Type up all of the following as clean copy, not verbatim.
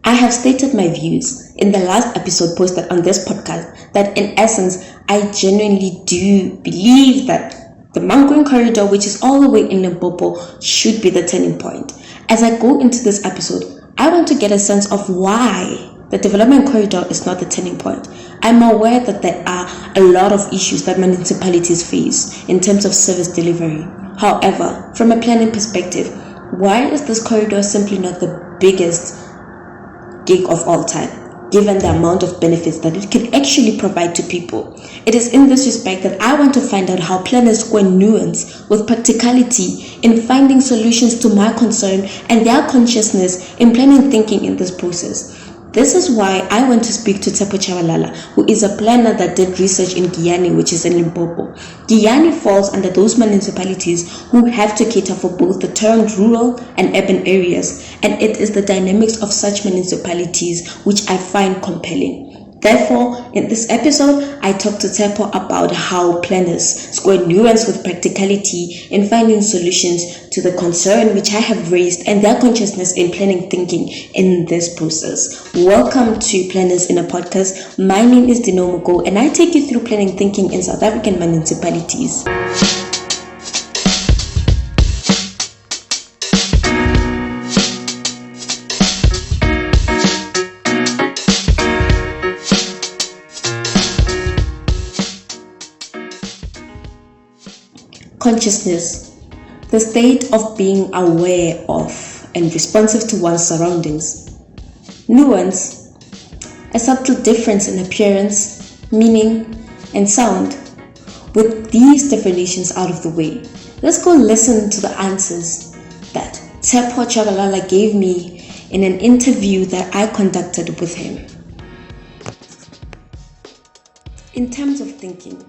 I have stated my views in the last episode posted on this podcast that in essence, I genuinely do believe that the Mankweng corridor, which is all the way in Limpopo, should be the turning point. As I go into this episode, I want to get a sense of why the development corridor is not the turning point. I'm aware that there are a lot of issues that municipalities face in terms of service delivery. However, from a planning perspective, why is this corridor simply not the biggest gig of all time, given the amount of benefits that it can actually provide to people? It is in this respect that I want to find out how planners square nuance with practicality in finding solutions to my concern and their consciousness in planning thinking in this process. This is why I want to speak to Tshepo Chabalala, who is a planner that did research in Giyani, which is in Limpopo. Giyani falls under those municipalities who have to cater for both the termed rural and urban areas, and it is the dynamics of such municipalities which I find compelling. Therefore, in this episode, I talk to Tshepo about how planners square nuance with practicality in finding solutions to the concern which I have raised and their consciousness in planning thinking in this process. Welcome to Planners in a Podcast. My name is Dino Mugo and I take you through planning thinking in South African municipalities. Consciousness, the state of being aware of and responsive to one's surroundings. Nuance, a subtle difference in appearance, meaning, and sound. With these definitions out of the way, let's go listen to the answers that Tshepo Chabalala gave me in an interview that I conducted with him. In terms of thinking,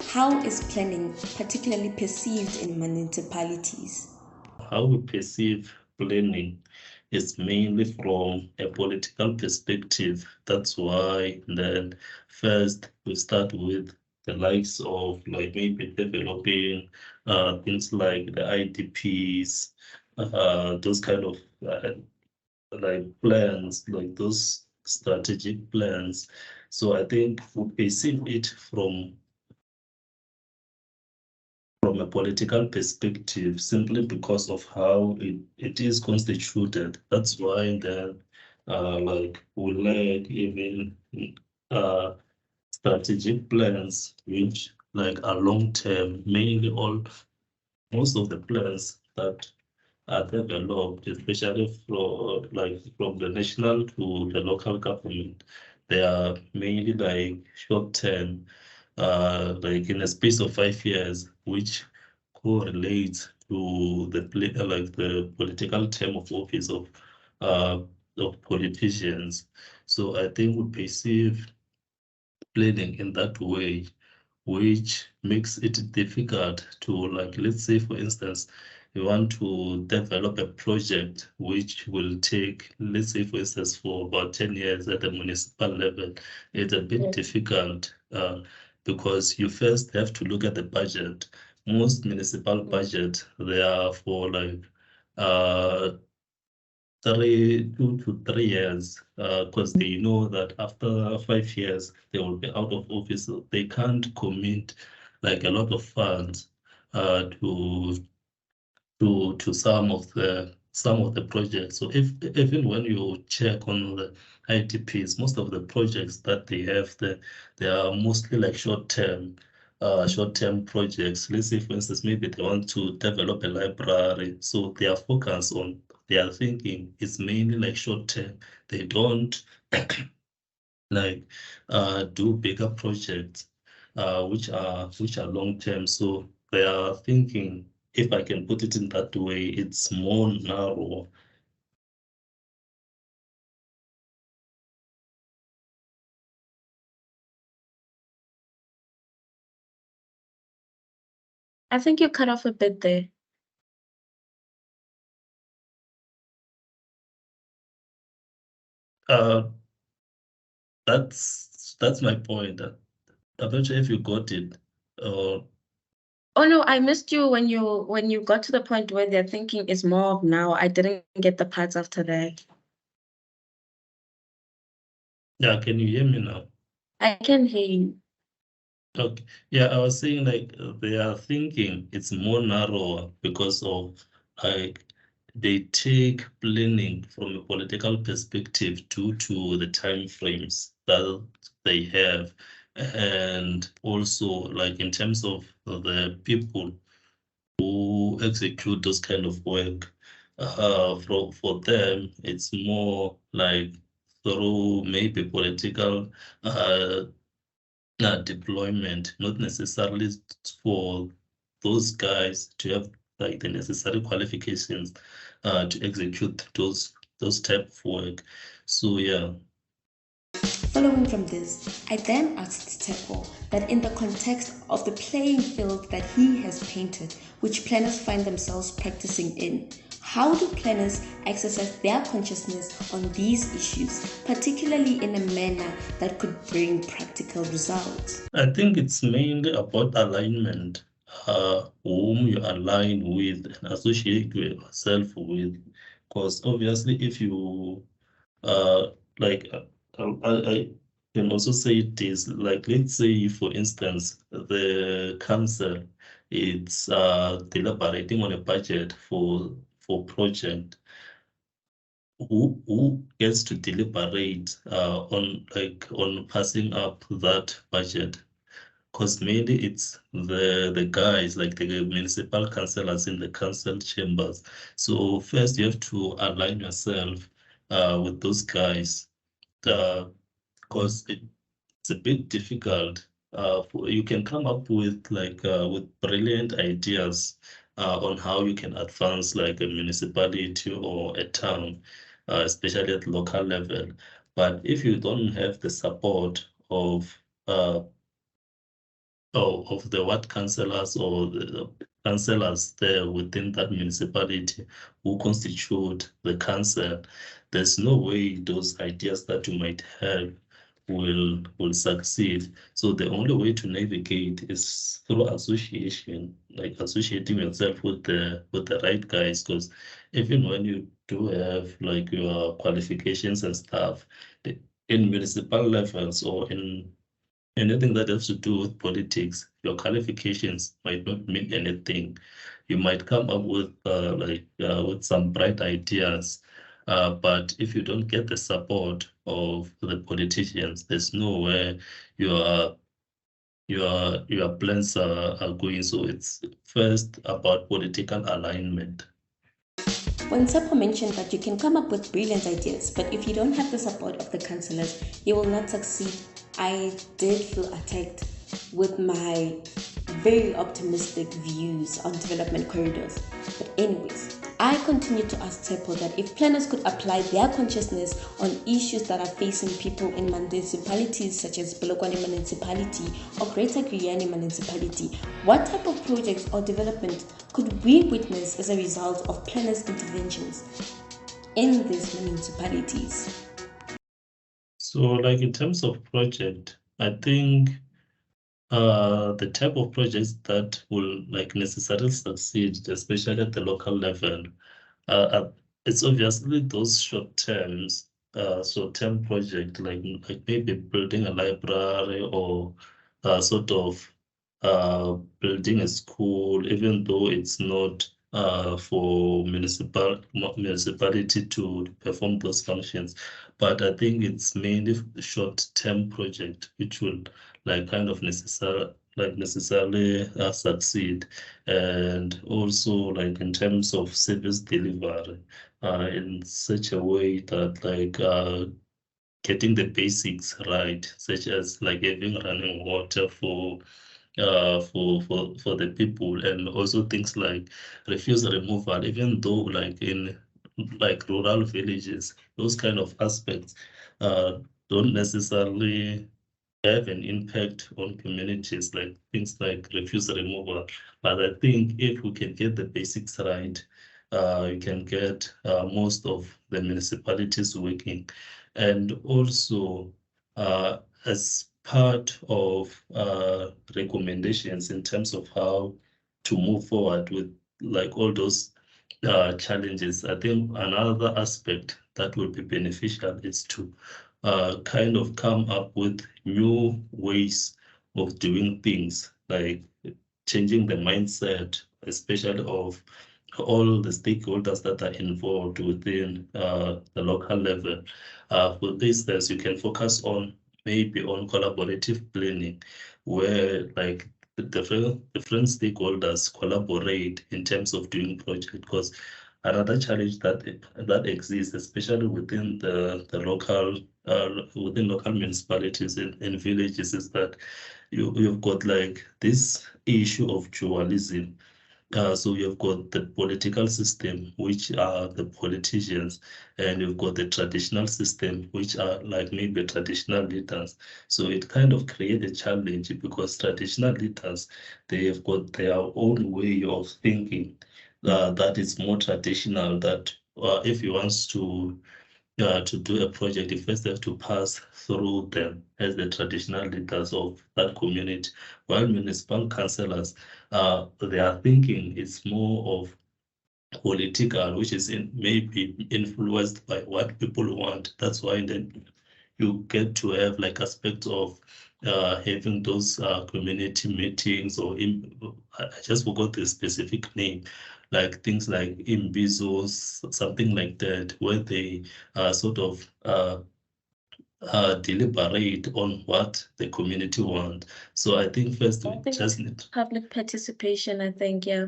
how is planning particularly perceived in municipalities? How we perceive planning is mainly from a political perspective. That's why then first we start with the likes of like maybe developing things like the IDPs, those kind of like plans, like those strategic plans. So I think we perceive it from a political perspective simply because of how it is constituted. That's why then like we lack even strategic plans which like are long term, mainly most of the plans that are developed, especially from the national to the local government, they are mainly like short term, like in a space of 5 years, which correlates to the political term of office of politicians. So I think we perceive planning in that way, which makes it difficult to, like, let's say, for instance, you want to develop a project which will take, let's say, for instance, for about 10 years at the municipal level. It's a bit difficult because you first have to look at the budget. Most municipal budget, they are for like uh, 2 to 3 years because they know that after 5 years they will be out of office. So they can't commit like a lot of funds to some of the projects. So if even when you check on the ITPs, most of the projects that they have there, they are mostly like short-term projects. Let's say, for instance, maybe they want to develop a library, so their focus on their thinking is mainly like short-term. They don't like do bigger projects which are long-term. So they are thinking, if I can put it in that way, it's more narrow. I think you cut off a bit there. Uh, that's my point. I'm not sure if you got it. Uh, Oh no, I missed you when you got to the point where their thinking is more of now. I didn't get the parts after that. Yeah, can you hear me now? I can hear you. Okay. Yeah, I was saying like they are thinking it's more narrower because of like they take planning from a political perspective due to the time frames that they have, and also like in terms of the people who execute those kind of work. For them, it's more like through maybe political uh, deployment, not necessarily for those guys to have like the necessary qualifications to execute those type of work. So yeah. Following from this, I then asked Tepo that in the context of the playing field that he has painted, which planners find themselves practicing in, how do planners exercise their consciousness on these issues, particularly in a manner that could bring practical results? I think it's mainly about alignment, whom you align with and associate yourself with. Because obviously, if you like, I can also say this, like, let's say, for instance, the council, it's deliberating on a budget for project. Who gets to deliberate on like on passing up that budget? Because mainly it's the guys like the municipal councillors in the council chambers. So first you have to align yourself with those guys because it's a bit difficult. You can come up with brilliant ideas on how you can advance like a municipality or a town, especially at local level. But if you don't have the support uh, of the ward councillors or the councillors there within that municipality who constitute the council, there's no way those ideas that you might have will succeed. So the only way to navigate is through association, like associating yourself with the right guys. Because even when you do have like your qualifications and stuff, in municipal levels or in anything that has to do with politics, your qualifications might not mean anything. You might come up with some bright ideas, but if you don't get the support of the politicians, there's nowhere your your plans are going. So it's first about political alignment. When Seppo mentioned that you can come up with brilliant ideas, but if you don't have the support of the councillors, you will not succeed, I did feel attacked with my very optimistic views on development corridors. But anyways, I continue to ask Tepo that if planners could apply their consciousness on issues that are facing people in municipalities such as Polokwane municipality or Greater Guyana municipality, what type of projects or development could we witness as a result of planners' interventions in these municipalities? So like in terms of project, I think the type of projects that will like necessarily succeed, especially at the local level, it's obviously those short-term project like maybe building a library or sort of building a school, even though it's not for municipality to perform those functions. But I think it's mainly short-term project which will like kind of necessarily succeed, and also like in terms of service delivery in such a way that getting the basics right, such as like having running water for the people, and also things like refuse removal, even though like in like rural villages, those kind of aspects uh, don't necessarily have an impact on communities, like things like refuse removal. But I think if we can get the basics right, you can get most of the municipalities working. And also, as part of recommendations in terms of how to move forward with like all those challenges, I think another aspect that will be beneficial is to kind of come up with new ways of doing things, like changing the mindset, especially of all the stakeholders that are involved within the local level. For this, as you can focus on maybe on collaborative planning, where like the different stakeholders collaborate in terms of doing project. Because another challenge that exists, especially within the local within local municipalities in villages, is that you've got like this issue of dualism. So you've got the political system, which are the politicians, and you've got the traditional system, which are like maybe traditional leaders. So it kind of creates a challenge because traditional leaders, they have got their own way of thinking that is more traditional, that if he wants to do a project, you first have to pass through them as the traditional leaders of that community. While municipal councillors, their thinking is more of political, which is maybe influenced by what people want. That's why then you get to have like aspects of having those community meetings, or I just forgot the specific name, like things like imbizos, something like that, where they sort of deliberate on what the community want. So I think first we just need Public participation, I think, yeah.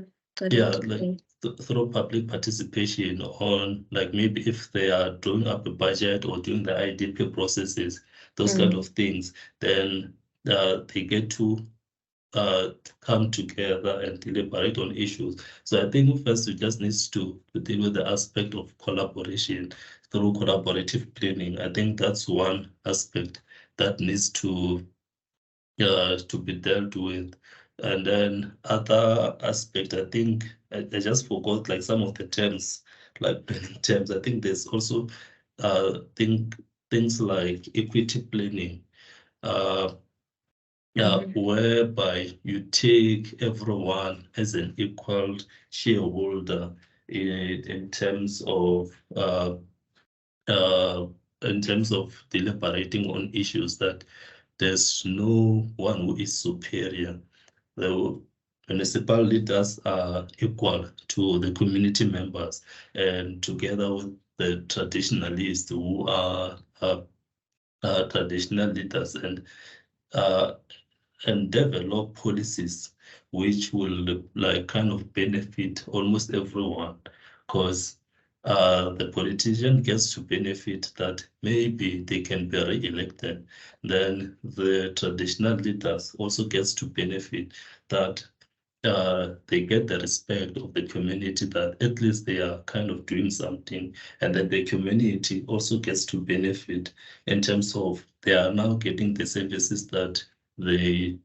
yeah, like through public participation on, like maybe if they are drawing up a budget or doing the IDP processes, those kind of things, then they get to come together and deliberate on issues. So I think first we just need to deal with the aspect of collaboration through collaborative planning. I think that's one aspect that needs to be dealt with. And then other aspect, I think I just forgot like some of the terms, like planning terms. I think there's also things like equity planning. Uh, yeah, whereby you take everyone as an equal shareholder in terms of uh, in terms of deliberating on issues, that there's no one who is superior. The municipal leaders are equal to the community members, and together with the traditionalists who are traditional leaders, uh, and develop policies which will like kind of benefit almost everyone, because the politician gets to benefit that maybe they can be re-elected. Then the traditional leaders also gets to benefit that they get the respect of the community, that at least they are kind of doing something, and that the community also gets to benefit in terms of they are now getting the services that they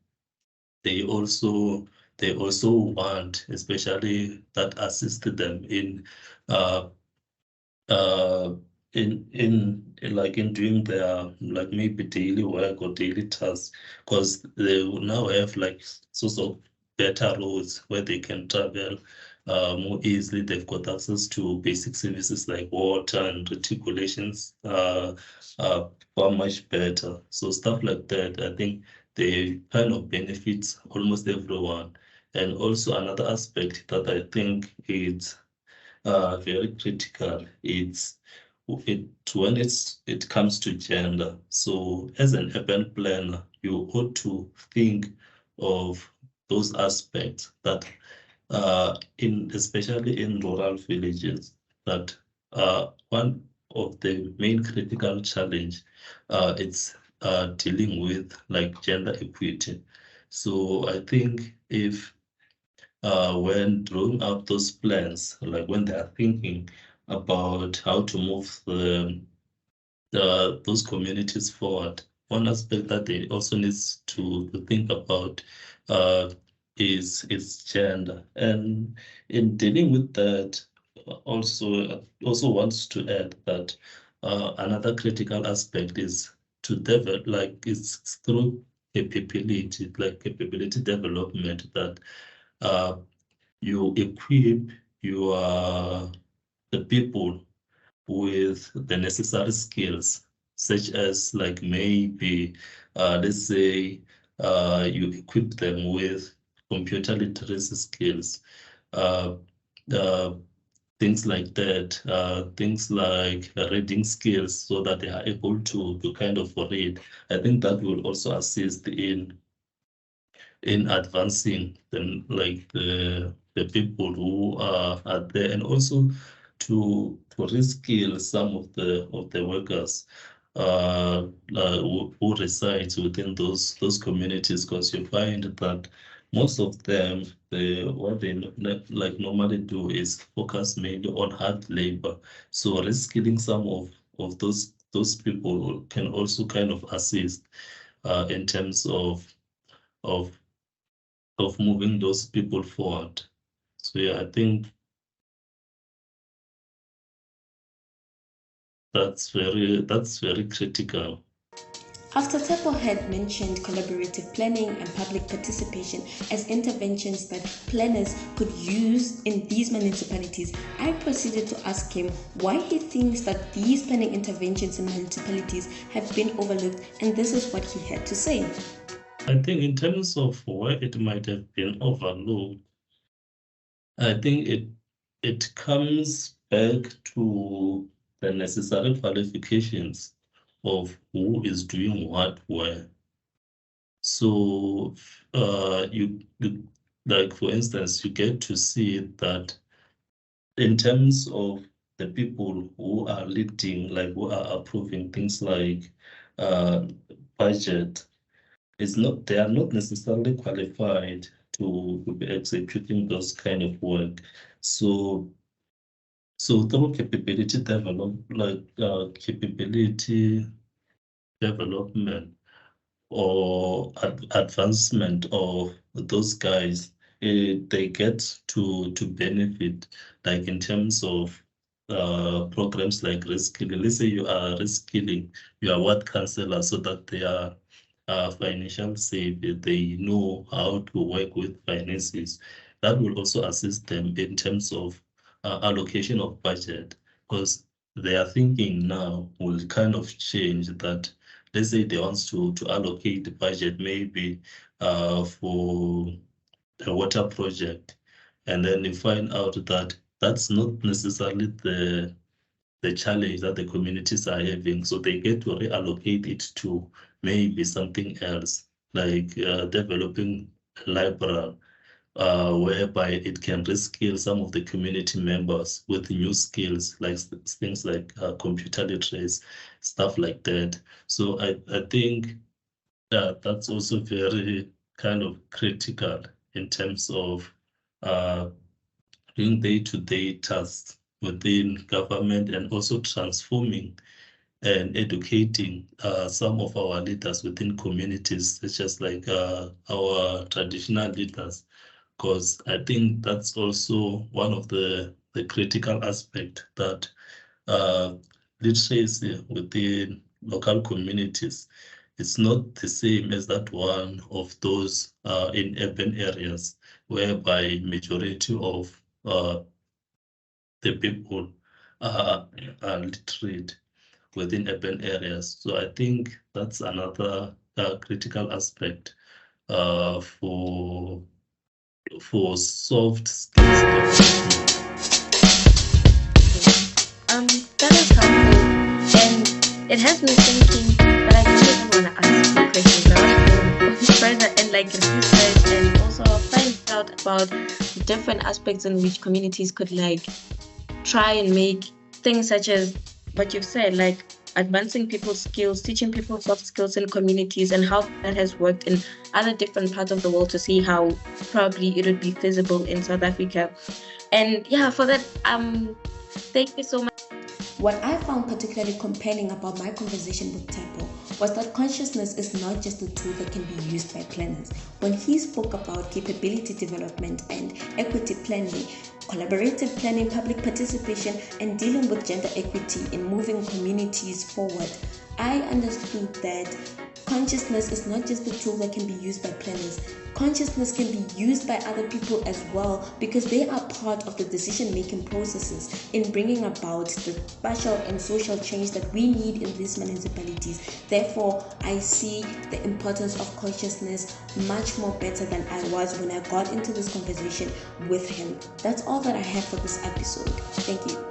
they also they also want, especially that assist them uh, uh, in like in doing their like maybe daily work or daily tasks, because they will now have like sorts of better roads where they can travel more easily. They've got access to basic services like water and reticulations far much better. So stuff like that, I think they kind of benefits almost everyone. And also another aspect that I think is very critical. It when it comes to gender. So as an urban planner, you ought to think of those aspects that in especially in rural villages, that one of the main critical challenge it's dealing with like gender equity. So I think if when drawing up those plans, like when they are thinking about how to move those communities forward, one aspect that they also needs to think about uh, is gender. And in dealing with that, also wants to add that another critical aspect is to develop, like it's through capability, like capability development, that uh, you equip your the people with the necessary skills. such as like maybe let's say you equip them with computer literacy skills, uh, uh, things like that, things like reading skills so that they are able to kind of read. I think that will also assist in advancing the people who are there, and also to reskill some of the workers who resides within those communities, because you find that most of them, what they like normally do is focus mainly on hard labor. So reskilling some of those people can also kind of assist in terms of moving those people forward. So yeah, I think that's very critical. After Tepo had mentioned collaborative planning and public participation as interventions that planners could use in these municipalities, I proceeded to ask him why he thinks that these planning interventions in municipalities have been overlooked, and this is what he had to say. I think in terms of where it might have been overlooked, I think it comes back to the necessary qualifications of who is doing what where. So you like for instance, you get to see that in terms of the people who are leading, like who are approving things like uh, budget, it's not they are not necessarily qualified to be executing those kind of work. So through capability development or advancement of those guys, they get to benefit, like in terms of programs like reskilling. Let's say you are reskilling your ward counselor so that they are financial safe, they know how to work with finances. That will also assist them in terms of allocation of budget, because their thinking now will kind of change that. Let's say they want to allocate the budget maybe for a water project, and then you find out that that's not necessarily the challenge that the communities are having. So they get to reallocate it to maybe something else, like developing a library, whereby it can reskill some of the community members with new skills, like things like computer literacy, stuff like that. So I think that that's also very kind of critical in terms of uh, doing day-to-day tasks within government, and also transforming and educating some of our leaders within communities, such as like our traditional leaders, because I think that's also one of the critical aspect that uh, literacy within local communities, it's not the same as that one of those in urban areas, whereby majority of the people are, are literate within urban areas. So I think that's another critical aspect for soft skills development. That is helpful, and it has me thinking, but I just want to ask you questions. I want to go further and like research and also find out about different aspects in which communities could like try and make things such as what you've said, like advancing people's skills, teaching people soft skills in communities, and how that has worked in other different parts of the world, to see how probably it would be feasible in South Africa. And yeah, for that, thank you so much. What I found particularly compelling about my conversation with Tepo was that consciousness is not just a tool that can be used by planners. When he spoke about capability development and equity planning, collaborative planning, public participation, and dealing with gender equity in moving communities forward, I understood that consciousness is not just a tool that can be used by planners. Consciousness can be used by other people as well, because they are part of the decision-making processes in bringing about the spatial and social change that we need in these municipalities. Therefore, I see the importance of consciousness much more better than I was when I got into this conversation with him. That's all that I have for this episode. Thank you.